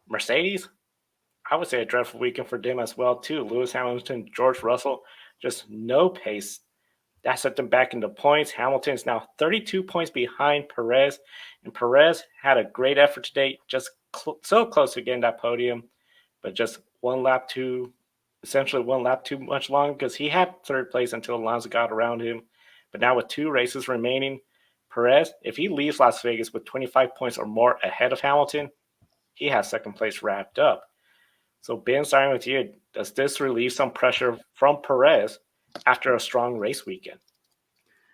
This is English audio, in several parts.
Mercedes, I would say a dreadful weekend for them as well too. Lewis Hamilton, George Russell, just no pace. That set them back into points. Hamilton is now 32 points behind Perez, and Perez had a great effort today, just so close to getting that podium, but just essentially one lap too much long because he had third place until Alonso got around him. But now with 2 races remaining, Perez, if he leaves Las Vegas with 25 points or more ahead of Hamilton, he has second place wrapped up. So, Ben, starting with you, does this relieve some pressure from Perez after a strong race weekend?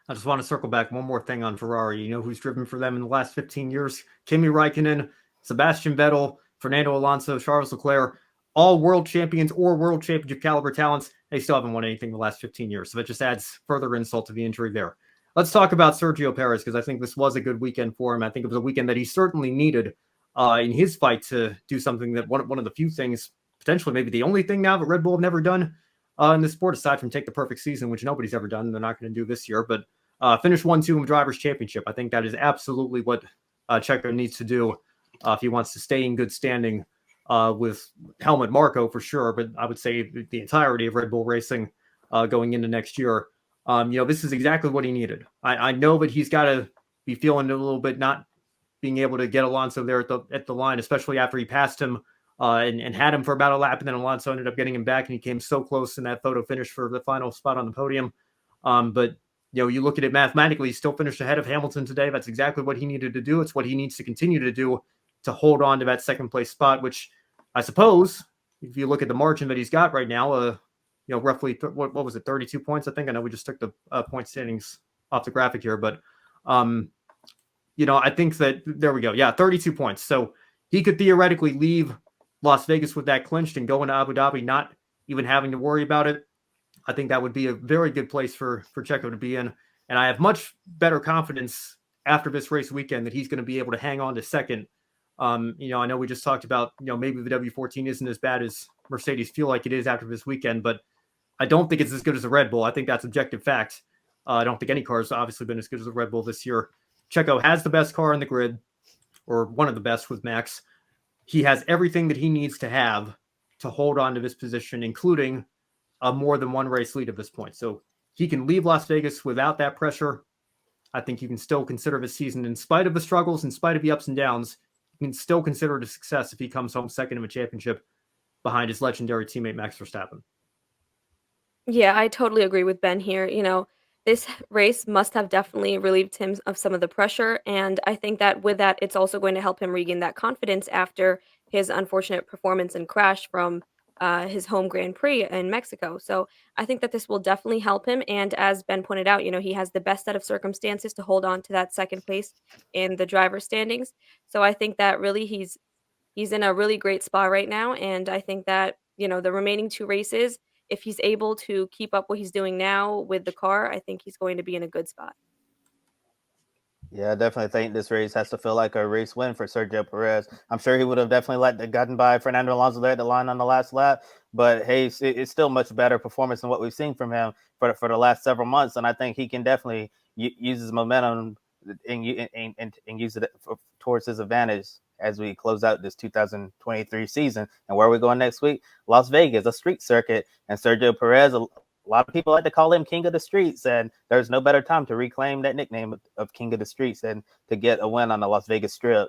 I just want to circle back one more thing on Ferrari. You know who's driven for them in the last 15 years? Kimi Raikkonen, Sebastian Vettel, Fernando Alonso, Charles Leclerc, all world champions or world championship caliber talents. They still haven't won anything in the last 15 years. So that just adds further insult to the injury there. Let's talk about Sergio Perez because I think this was a good weekend for him. I think it was a weekend that he certainly needed in his fight to do something that one of the few things, potentially maybe the only thing now that Red Bull have never done in the sport, aside from take the perfect season, which nobody's ever done. They're not going to do this year, but finish 1-2 in Drivers' Championship. I think that is absolutely what Checo needs to do if he wants to stay in good standing with Helmut Marko for sure, but I would say the entirety of Red Bull Racing going into next year. This is exactly what he needed. I know that he's got to be feeling a little bit not being able to get Alonso there at the line, especially after he passed him and had him for about a lap, and then Alonso ended up getting him back, and he came so close in that photo finish for the final spot on the podium. But you look at it mathematically, he still finished ahead of Hamilton today. That's exactly what he needed to do. It's what he needs to continue to do to hold on to that second place spot, which I suppose, if you look at the margin that he's got right now, roughly, what was it, 32 points, I think? I know we just took the point standings off the graphic here, but, I think that, there we go. Yeah, 32 points. So he could theoretically leave Las Vegas with that clinched and go into Abu Dhabi, not even having to worry about it. I think that would be a very good place for Checo to be in. And I have much better confidence after this race weekend that he's going to be able to hang on to second. I know we just talked about, maybe the W14 isn't as bad as Mercedes feel like it is after this weekend, but I don't think it's as good as the Red Bull. I think that's objective fact. I don't think any car has obviously been as good as the Red Bull this year. Checo has the best car in the grid, or one of the best with Max. He has everything that he needs to have to hold on to this position, including a more than one race lead at this point. So he can leave Las Vegas without that pressure. I think you can still consider the season, in spite of the struggles, in spite of the ups and downs, you can still consider it a success if he comes home second in a championship behind his legendary teammate Max Verstappen. Yeah, I totally agree with Ben here. This race must have definitely relieved him of some of the pressure. And I think that with that, it's also going to help him regain that confidence after his unfortunate performance and crash from his home Grand Prix in Mexico. So I think that this will definitely help him. And as Ben pointed out, he has the best set of circumstances to hold on to that second place in the driver's standings. So I think that really he's in a really great spot right now, and I think that, the remaining 2 races, if he's able to keep up what he's doing now with the car, I think he's going to be in a good spot. Yeah, I definitely think this race has to feel like a race win for Sergio Perez. I'm sure he would have definitely gotten by Fernando Alonso there at the line on the last lap, but hey, it's still much better performance than what we've seen from him for the last several months, and I think he can definitely use his momentum and use it towards his advantage as we close out this 2023 season. And where are we going next week? Las Vegas, a street circuit, and Sergio Perez, a lot of people like to call him King of the Streets, and there's no better time to reclaim that nickname of King of the Streets than to get a win on the Las Vegas Strip.